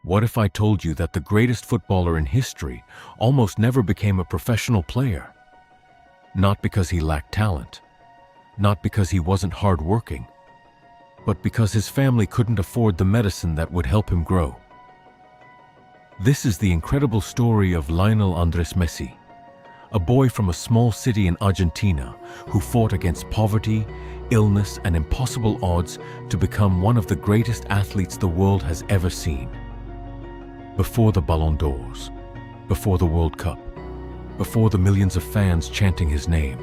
What if I told you that the greatest footballer in history almost never became a professional player? Not because he lacked talent, not because he wasn't hardworking, but because his family couldn't afford the medicine that would help him grow. This is the incredible story of Lionel Andres Messi, a boy from a small city in Argentina who fought against poverty, illness, and impossible odds to become one of the greatest athletes the world has ever seen. Before the Ballon d'Ors, before the World Cup, before the millions of fans chanting his name,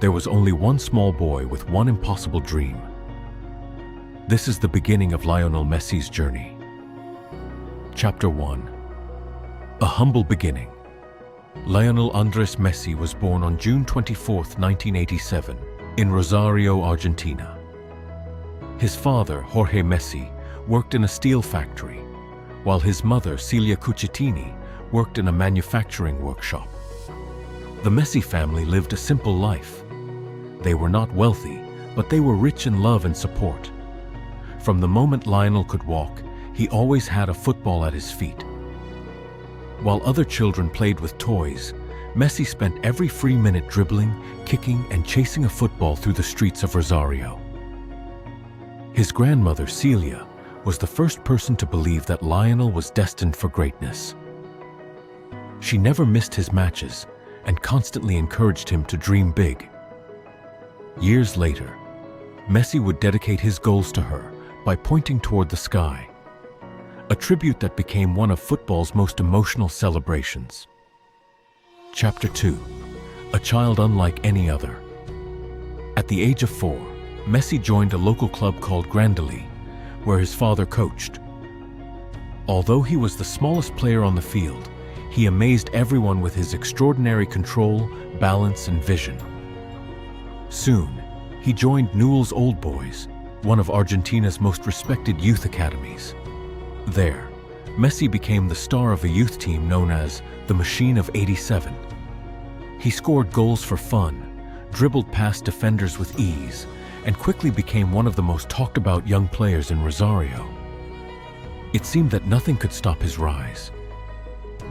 there was only one small boy with one impossible dream. This is the beginning of Lionel Messi's journey. Chapter 1. A humble beginning. Lionel Andres Messi was born on June 24, 1987, in Rosario, Argentina. His father, Jorge Messi, worked in a steel factory, while his mother, Celia Cucitini, worked in a manufacturing workshop. The Messi family lived a simple life. They were not wealthy, but they were rich in love and support. From the moment Lionel could walk, he always had a football at his feet. While other children played with toys, Messi spent every free minute dribbling, kicking, and chasing a football through the streets of Rosario. His grandmother, Celia, was the first person to believe that Lionel was destined for greatness. She never missed his matches and constantly encouraged him to dream big. Years later, Messi would dedicate his goals to her by pointing toward the sky, a tribute that became one of football's most emotional celebrations. Chapter 2. A child unlike any other. At the age of 4, Messi joined a local club called Grandoli, where his father coached. Although he was the smallest player on the field, he amazed everyone with his extraordinary control, balance, and vision. Soon, he joined Newell's Old Boys, one of Argentina's most respected youth academies. There, Messi became the star of a youth team known as the Machine of '87. He scored goals for fun, dribbled past defenders with ease, and quickly became one of the most talked about young players in Rosario. It seemed that nothing could stop his rise.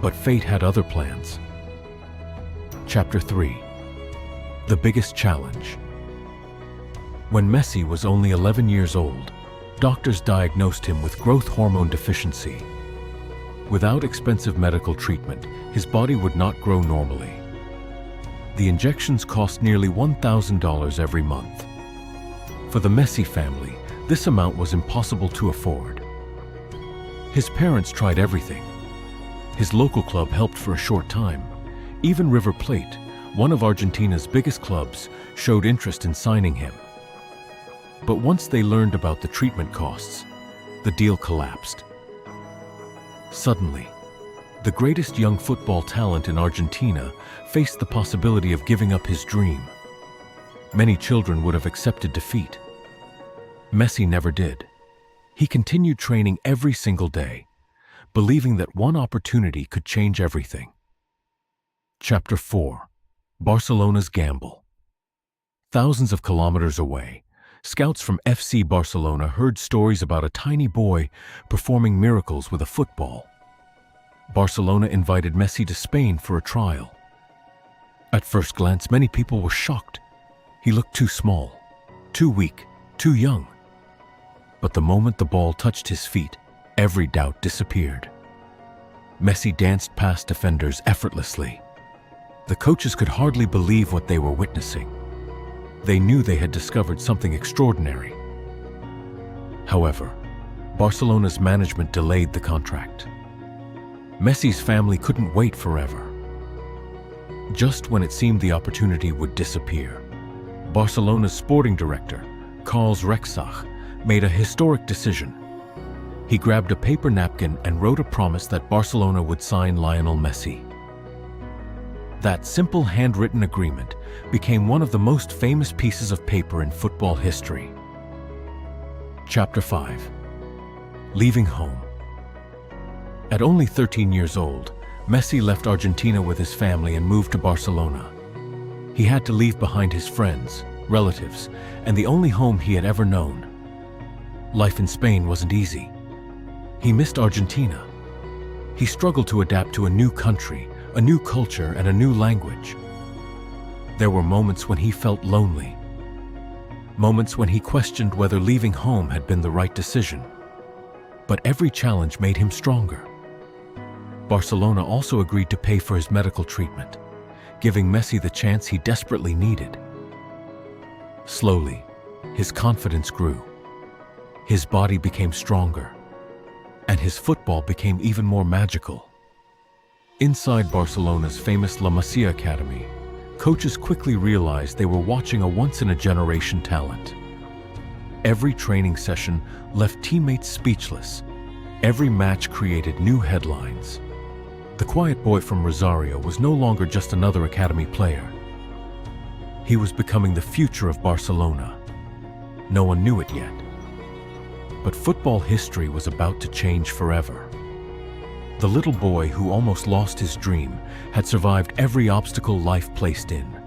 But fate had other plans. Chapter 3. The biggest challenge. When Messi was only 11 years old, doctors diagnosed him with growth hormone deficiency. Without expensive medical treatment, his body would not grow normally. The injections cost nearly $1,000 every month. For the Messi family, this amount was impossible to afford. His parents tried everything. His local club helped for a short time. Even River Plate, one of Argentina's biggest clubs, showed interest in signing him. But once they learned about the treatment costs, the deal collapsed. Suddenly, the greatest young football talent in Argentina faced the possibility of giving up his dream. Many children would have accepted defeat. Messi never did. He continued training every single day, believing that one opportunity could change everything. Chapter 4. Barcelona's Gamble. Thousands of kilometers away, scouts from FC Barcelona heard stories about a tiny boy performing miracles with a football. Barcelona invited Messi to Spain for a trial. At first glance, many people were shocked. He looked too small, too weak, too young. But the moment the ball touched his feet, every doubt disappeared. Messi danced past defenders effortlessly. The coaches could hardly believe what they were witnessing. They knew they had discovered something extraordinary. However, Barcelona's management delayed the contract. Messi's family couldn't wait forever. Just when it seemed the opportunity would disappear, Barcelona's sporting director, Carles Rexach, made a historic decision. He grabbed a paper napkin and wrote a promise that Barcelona would sign Lionel Messi. That simple handwritten agreement became one of the most famous pieces of paper in football history. Chapter 5. Leaving home. At only 13 years old, Messi left Argentina with his family and moved to Barcelona. He had to leave behind his friends, relatives, and the only home he had ever known. Life in Spain wasn't easy. He missed Argentina. He struggled to adapt to a new country, a new culture, and a new language. There were moments when he felt lonely. Moments when he questioned whether leaving home had been the right decision. But every challenge made him stronger. Barcelona also agreed to pay for his medical treatment, giving Messi the chance he desperately needed. Slowly, his confidence grew. His body became stronger, and his football became even more magical. Inside Barcelona's famous La Masia Academy, coaches quickly realized they were watching a once-in-a-generation talent. Every training session left teammates speechless. Every match created new headlines. The quiet boy from Rosario was no longer just another academy player. He was becoming the future of Barcelona. No one knew it yet. But football history was about to change forever. The little boy who almost lost his dream had survived every obstacle life placed in.